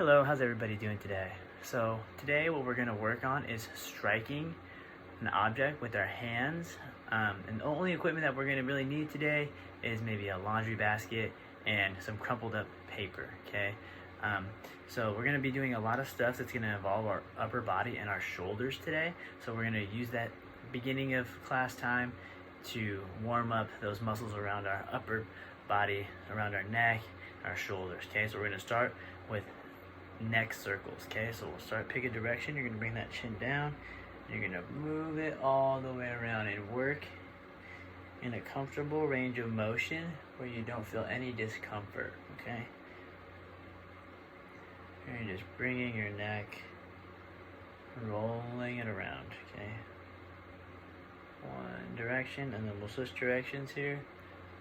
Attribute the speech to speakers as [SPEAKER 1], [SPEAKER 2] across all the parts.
[SPEAKER 1] Hello, how's everybody doing today? So today what we're going to work on is striking an object with our hands. And the only equipment that we're going to really need today is maybe a laundry basket and some crumpled up paper, okay? So we're going to be doing a lot of stuff that's going to involve our upper body and our shoulders today. So we're going to use that beginning of class time to warm up those muscles around our upper body, around our neck, our shoulders, okay? So we're going to start with neck circles, okay? So we'll start, pick a direction. You're going to bring that chin down. You're going to move it all the way around and work in a comfortable range of motion where you don't feel any discomfort, okay? And you're just bringing your neck, rolling it around, okay? One direction, and then we'll switch directions here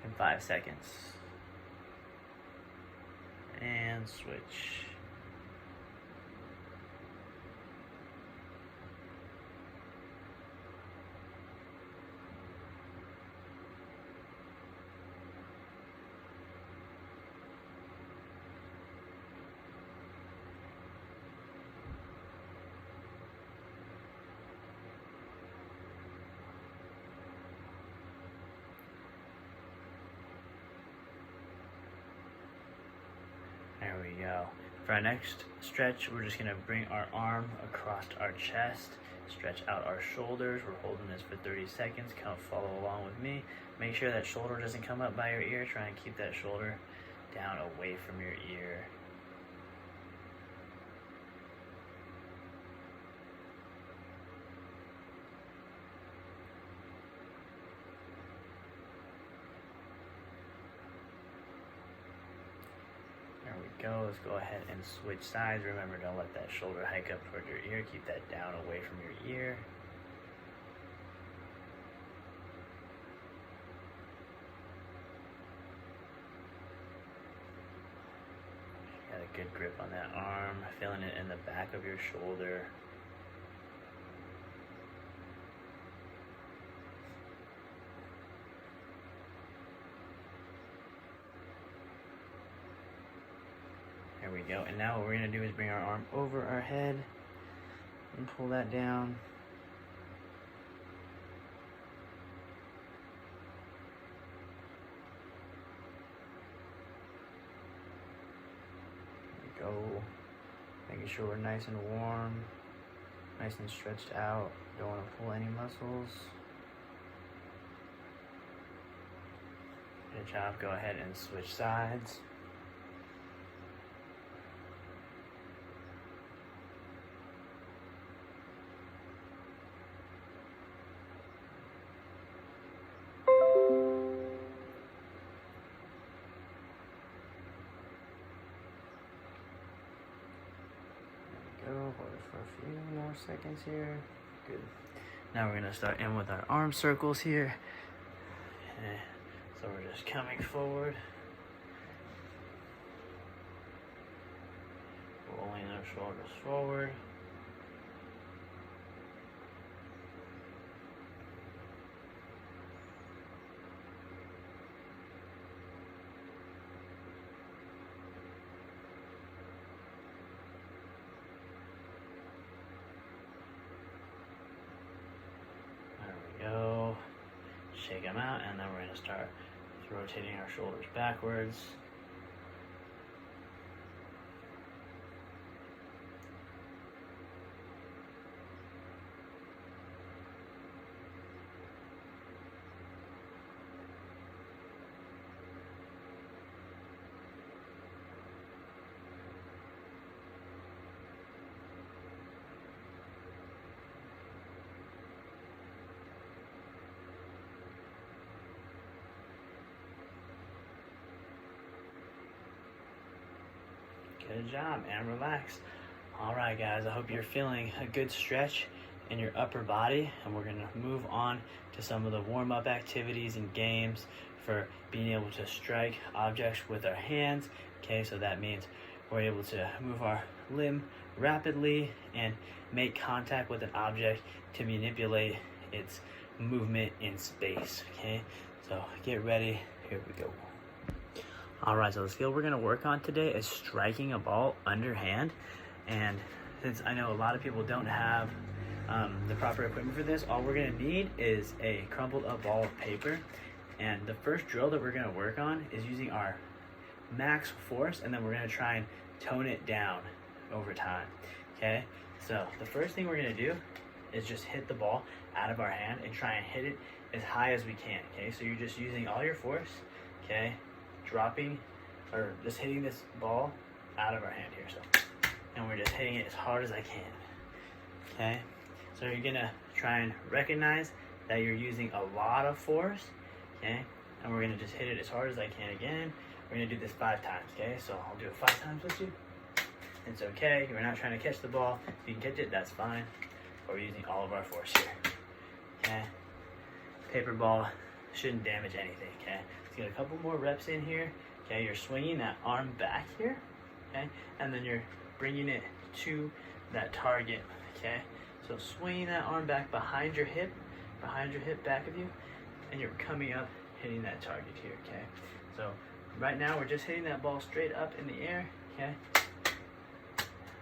[SPEAKER 1] in 5 seconds. And switch. There we go. For our next stretch, we're just gonna bring our arm across our chest, stretch out our shoulders. We're holding this for 30 seconds. Follow along with me. Make sure that shoulder doesn't come up by your ear. Try and keep that shoulder down away from your ear. There we go. Let's go ahead and switch sides. Remember, don't let that shoulder hike up toward your ear. Keep that down away from your ear. Got a good grip on that arm, feeling it in the back of your shoulder. There we go. And now what we're going to do is bring our arm over our head and pull that down. There we go. Making sure we're nice and warm, nice and stretched out. Don't want to pull any muscles. Good job. Go ahead and switch sides. Hold it for a few more seconds here. Good. Now we're gonna start in with our arm circles here. Okay. So we're just coming forward, rolling our shoulders forward. Go, shake them out, and then we're going to start rotating our shoulders backwards. Good job, and relax. All right, guys, I hope you're feeling a good stretch in your upper body, and we're gonna move on to some of the warm-up activities and games for being able to strike objects with our hands. Okay, so that means we're able to move our limb rapidly and make contact with an object to manipulate its movement in space. Okay, so get ready. Here we go. Alright, so the skill we're going to work on today is striking a ball underhand. And since I know a lot of people don't have the proper equipment for this, all we're going to need is a crumpled up ball of paper. And the first drill that we're going to work on is using our max force, and then we're going to try and tone it down over time. Okay, so the first thing we're going to do is just hit the ball out of our hand and try and hit it as high as we can. Okay, so you're just using all your force, okay, dropping or just hitting this ball out of our hand here. So, and we're just hitting it as hard as I can. Okay, so you're gonna try and recognize that you're using a lot of force. Okay, and we're gonna just hit it as hard as I can again. We're gonna do this 5 times. Okay, so I'll do it 5 times with you. It's okay. We're not trying to catch the ball. If you can catch it, that's fine. But we're using all of our force here. Okay, paper ball shouldn't damage anything. Okay, let's get a couple more reps in here. Okay, you're swinging that arm back here. Okay, and then you're bringing it to that target. Okay, so swinging that arm back behind your hip back of you, and you're coming up, hitting that target here. Okay, so right now we're just hitting that ball straight up in the air. Okay,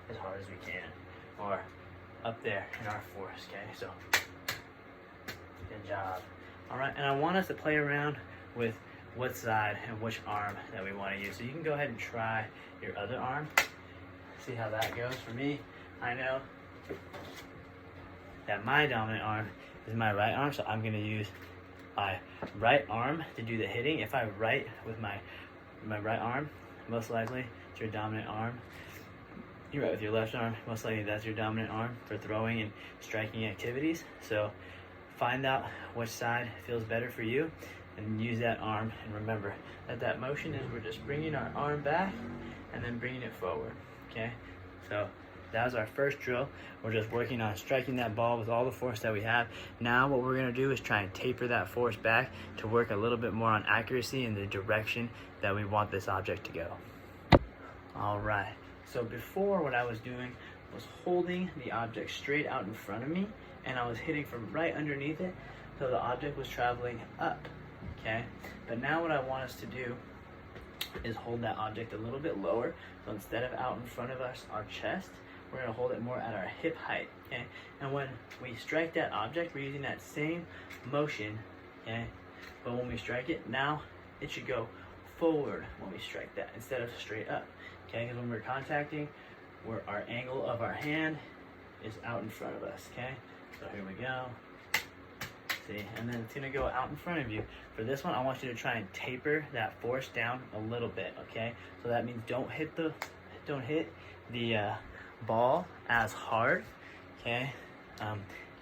[SPEAKER 1] as hard as we can, or up there in our force. Okay, so good job. All right, and I want us to play around with what side and which arm that we want to use. So you can go ahead and try your other arm, see how that goes. For me, I know that my dominant arm is my right arm, so I'm going to use my right arm to do the hitting. If I write with my right arm, most likely it's your dominant arm. You write with your left arm, most likely that's your dominant arm for throwing and striking activities. So find out which side feels better for you and use that arm. And remember that that motion is we're just bringing our arm back and then bringing it forward. Okay, so that was our first drill. We're just working on striking that ball with all the force that we have. Now what we're going to do is try and taper that force back to work a little bit more on accuracy in the direction that we want this object to go. All right, so before, what I was doing was holding the object straight out in front of me, and I was hitting from right underneath it, so the object was traveling up. Okay, but now what I want us to do is hold that object a little bit lower. So instead of out in front of us, our chest, we're going to hold it more at our hip height. Okay, and when we strike that object, we're using that same motion. Okay, but when we strike it, now it should go forward when we strike that instead of straight up. Okay, because when we're contacting, our angle of our hand is out in front of us. Okay, so here we go. See, and then it's gonna go out in front of you. For this one, I want you to try and taper that force down a little bit. Okay, so that means don't hit the ball as hard. Okay,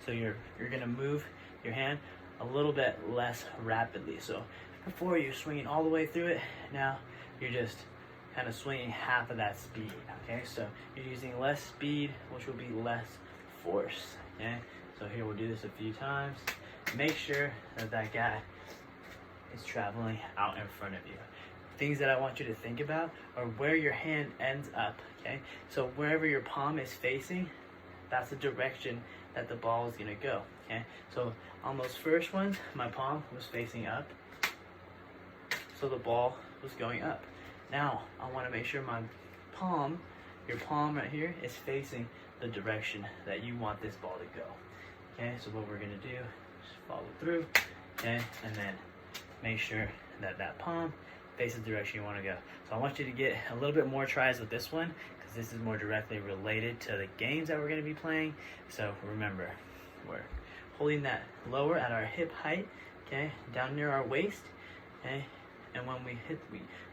[SPEAKER 1] so you're gonna move your hand a little bit less rapidly. So before you're swinging all the way through it, now you're just kind of swinging half of that speed. Okay, so you're using less speed, which will be less force. Okay, so here we'll do this a few times. Make sure that that guy is traveling out in front of you. Things that I want you to think about are where your hand ends up. Okay, so wherever your palm is facing, that's the direction that the ball is going to go. Okay, so on those first ones, my palm was facing up, so the ball was going up. Now I want to make sure my palm, your palm right here, is facing the direction that you want this ball to go. Okay, so what we're going to do is follow through, okay, and then make sure that that palm faces the direction you want to go. So I want you to get a little bit more tries with this one, because this is more directly related to the games that we're going to be playing. So remember, we're holding that lower at our hip height, okay, down near our waist, okay, and when we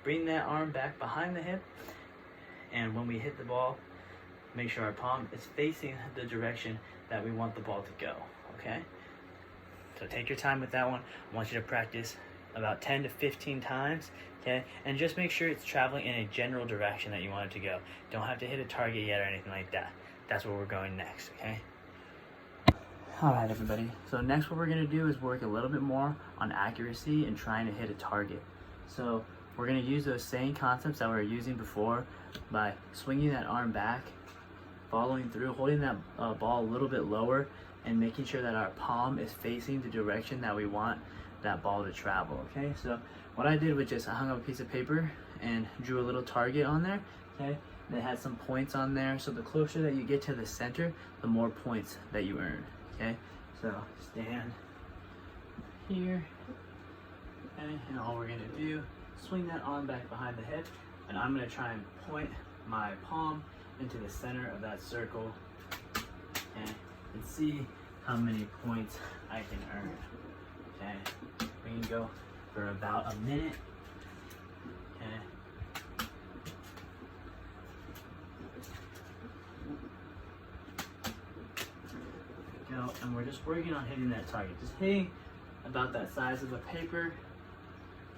[SPEAKER 1] bring that arm back behind the hip, and when we hit the ball, make sure our palm is facing the direction that we want the ball to go. Okay, so take your time with that one. I want you to practice about 10 to 15 times. Okay, and just make sure it's traveling in a general direction that you want it to go. Don't have to hit a target yet or anything like that. That's where we're going next. Okay, alright everybody, so next what we're going to do is work a little bit more on accuracy and trying to hit a target. So we're going to use those same concepts that we were using before by swinging that arm back, following through, holding that ball a little bit lower, and making sure that our palm is facing the direction that we want that ball to travel. Okay, so what I did was just I hung up a piece of paper and drew a little target on there, okay? And it had some points on there, so the closer that you get to the center, the more points that you earn, okay? So stand here, okay? And all we're gonna do, swing that arm back behind the hip, and I'm gonna try and point my palm into the center of that circle, okay? And see how many points I can earn, okay? We can go for about a minute, okay? Go, and we're just working on hitting that target. Just hitting about that size of a paper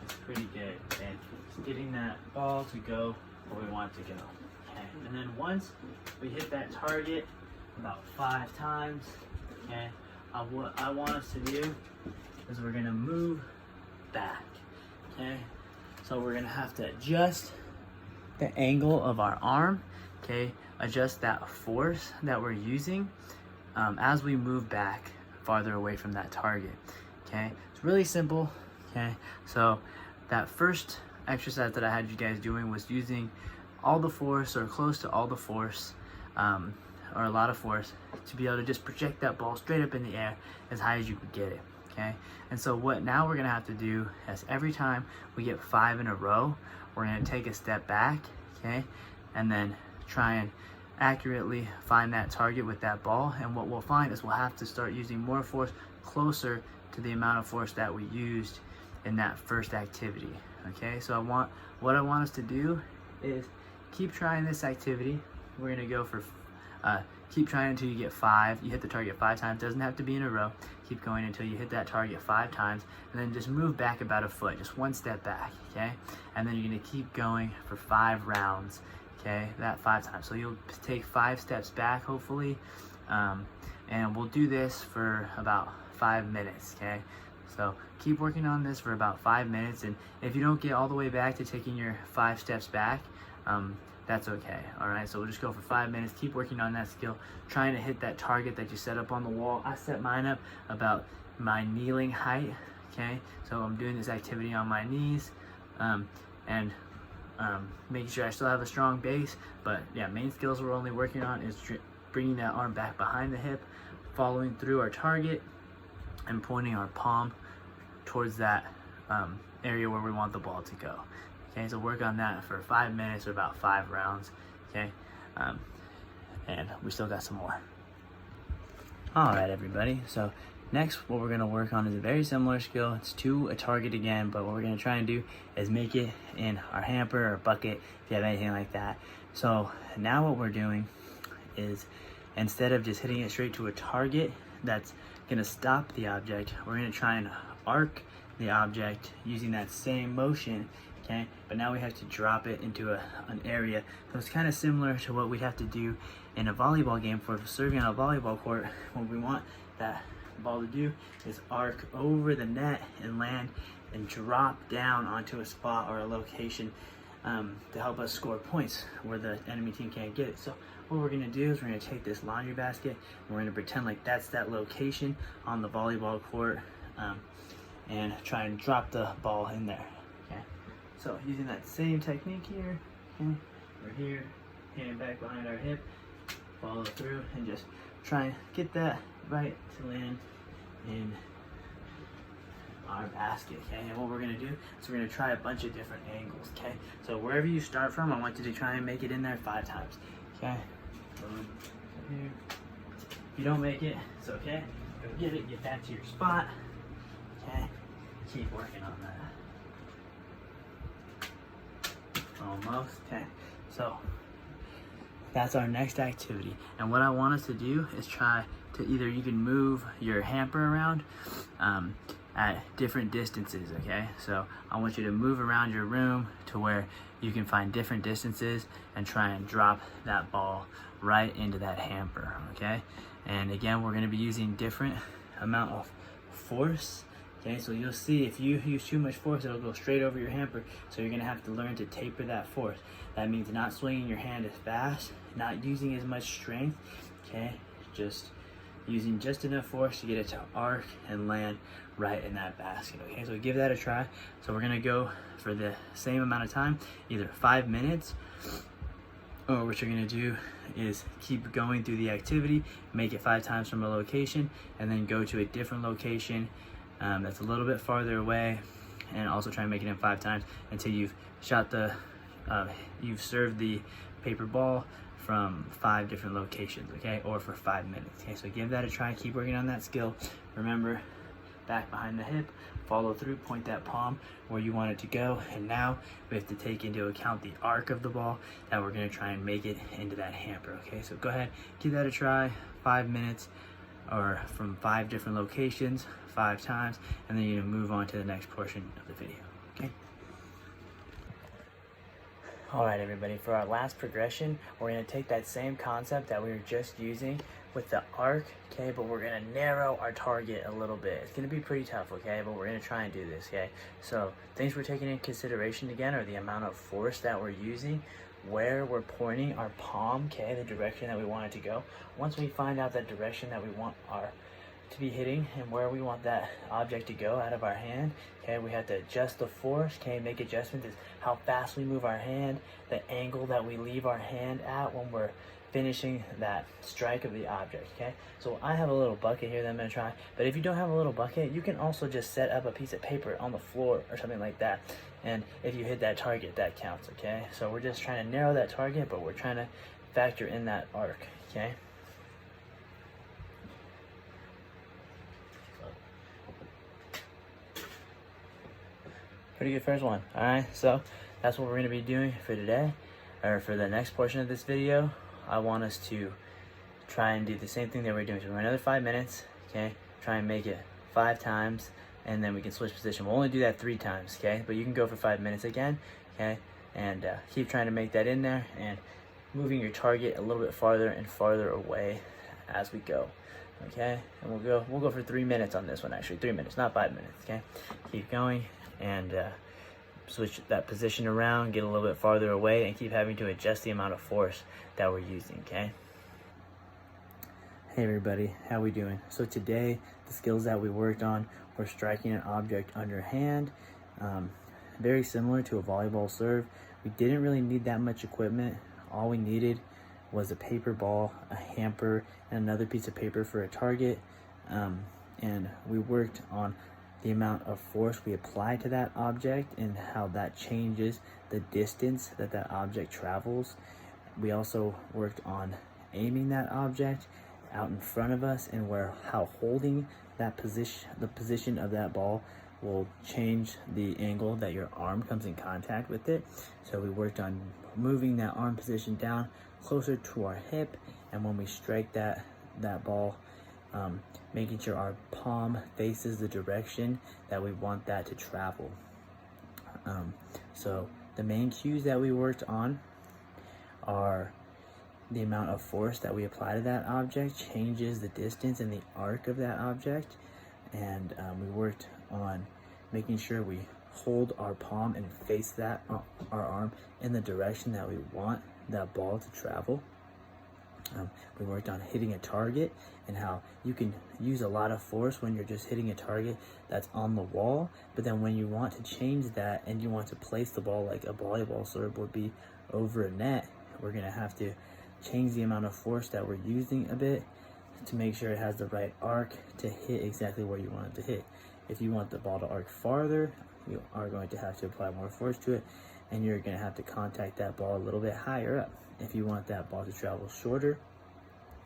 [SPEAKER 1] is pretty good, okay? Just getting that ball to go where we want it to go, okay? And then once we hit that target about 5 times, okay, what I want us to do is we're gonna move back, okay? So we're gonna have to adjust the angle of our arm, okay? Adjust that force that we're using as we move back farther away from that target, okay? It's really simple, okay? So that first exercise that I had you guys doing was using all the force or close to all the force, or a lot of force, to be able to just project that ball straight up in the air as high as you can get it, okay? And so what now we're gonna have to do is every time we get 5 in a row, we're gonna take a step back, okay? And then try and accurately find that target with that ball. And what we'll find is we'll have to start using more force closer to the amount of force that we used in that first activity, okay? So what I want us to do is keep trying this activity. We're gonna go for keep trying until you get 5. You hit the target 5 times. Doesn't have to be in a row. Keep going until you hit that target 5 times, and then just move back about a foot, just 1 step back, okay? And then you're gonna keep going for 5 rounds, okay? That 5 times. So you'll take 5 steps back, hopefully, and we'll do this for about 5 minutes, okay? So keep working on this for about 5 minutes, and if you don't get all the way back to taking your 5 steps back, that's okay, all right? So we'll just go for 5 minutes, keep working on that skill, trying to hit that target that you set up on the wall. I set mine up about my kneeling height, okay? So I'm doing this activity on my knees, and making sure I still have a strong base, but yeah, main skills we're only working on is bringing that arm back behind the hip, following through our target, and pointing our palm towards that area where we want the ball to go. Okay, so work on that for 5 minutes or about 5 rounds, okay? And we still got some more. All right, everybody. So next, what we're gonna work on is a very similar skill. It's to a target again, but what we're gonna try and do is make it in our hamper or bucket, if you have anything like that. So now what we're doing is, instead of just hitting it straight to a target that's gonna stop the object, we're gonna try and arc the object using that same motion, okay? But now we have to drop it into an area. So it's kind of similar to what we have to do in a volleyball game. For serving on a volleyball court, what we want that ball to do is arc over the net and land and drop down onto a spot or a location to help us score points where the enemy team can't get it. So what we're gonna do is we're gonna take this laundry basket and we're gonna pretend like that's that location on the volleyball court, and try and drop the ball in there, okay? So using that same technique here, okay? We're here, hand back behind our hip, follow through, and just try and get that right to land in our basket, okay? And what we're gonna do is we're gonna try a bunch of different angles, okay? So wherever you start from, I want you to try and make it in there 5 times, okay? Boom, here. If you don't make it, it's okay. Go get it, get back to your spot, okay? Keep working on that. Almost, okay? So that's our next activity. And what I want us to do is try to either, you can move your hamper around at different distances, okay? So I want you to move around your room to where you can find different distances and try and drop that ball right into that hamper, okay? And again, we're gonna be using different amount of force, okay? So you'll see if you use too much force, it'll go straight over your hamper. So you're gonna have to learn to taper that force. That means not swinging your hand as fast, not using as much strength, okay? Just using just enough force to get it to arc and land right in that basket. Okay, so give that a try. So we're gonna go for the same amount of time, either 5 minutes, or what you're gonna do is keep going through the activity, make it 5 times from a location, and then go to a different location that's a little bit farther away, and also try and make it in 5 times until you've shot the, you've served the paper ball from 5 different locations, okay, or for 5 minutes. Okay, so give that a try, keep working on that skill. Remember, back behind the hip, follow through, point that palm where you want it to go, and now we have to take into account the arc of the ball that we're gonna try and make it into that hamper. Okay, so go ahead, give that a try, 5 minutes, or from 5 different locations, 5 times, and then you're gonna move on to the next portion of the video, okay? All right, everybody, for our last progression, we're gonna take that same concept that we were just using with the arc, okay, but we're gonna narrow our target a little bit. It's gonna be pretty tough, okay, but we're gonna try and do this, okay? So things we're taking into consideration again are the amount of force that we're using, where we're pointing our palm, okay, the direction that we want it to go. Once we find out that direction that we want our to be hitting and where we want that object to go out of our hand, okay, we have to adjust the force, okay, make adjustments is how fast we move our hand, the angle that we leave our hand at when we're finishing that strike of the object, okay? So I have a little bucket here that I'm gonna try, but if you don't have a little bucket, you can also just set up a piece of paper on the floor or something like that, and if you hit that target, that counts, okay? So we're just trying to narrow that target, but we're trying to factor in that arc, okay? Pretty good first one. All right, so that's what we're gonna be doing for today, or for the next portion of this video. I want us to try and do the same thing that we're doing. So we're another 5 minutes, okay? Try and make it 5 times, and then we can switch position. We'll only do that 3 times, okay? But you can go for 5 minutes again, okay? And keep trying to make that in there and moving your target a little bit farther and farther away as we go, okay? And we'll go for 3 minutes on this one, actually. 3 minutes, not 5 minutes, okay? Keep going and switch that position around, get a little bit farther away, and keep having to adjust the amount of force that we're using, okay? Hey everybody, how we doing? So today, the skills that we worked on were striking an object underhand, very similar to a volleyball serve. We didn't really need that much equipment. All we needed was a paper ball, a hamper, and another piece of paper for a target, and we worked on the amount of force we apply to that object and how that changes the distance that that object travels. We also worked on aiming that object out in front of us and how holding that position, the position of that ball, will change the angle that your arm comes in contact with it. So we worked on moving that arm position down closer to our hip, and when we strike that ball, making sure our palm faces the direction that we want that to travel. So the main cues that we worked on are the amount of force that we apply to that object changes the distance and the arc of that object, and we worked on making sure we hold our palm and face that our arm in the direction that we want that ball to travel. We worked on hitting a target and how you can use a lot of force when you're just hitting a target that's on the wall, but then when you want to change that and you want to place the ball like a volleyball serve would be over a net, we're gonna have to change the amount of force that we're using a bit to make sure it has the right arc to hit exactly where you want it to hit. If you want the ball to arc farther, you are going to have to apply more force to it, and you're going to have to contact that ball a little bit higher up. If you want that ball to travel shorter,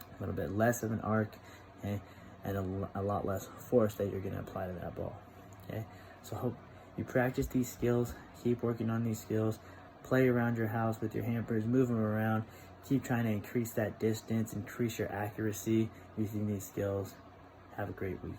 [SPEAKER 1] a little bit less of an arc, okay, and a lot less force that you're going to apply to that ball, okay? So hope you practice these skills, keep working on these skills, play around your house with your hampers, move them around, keep trying to increase that distance, increase your accuracy using these skills. Have a great week.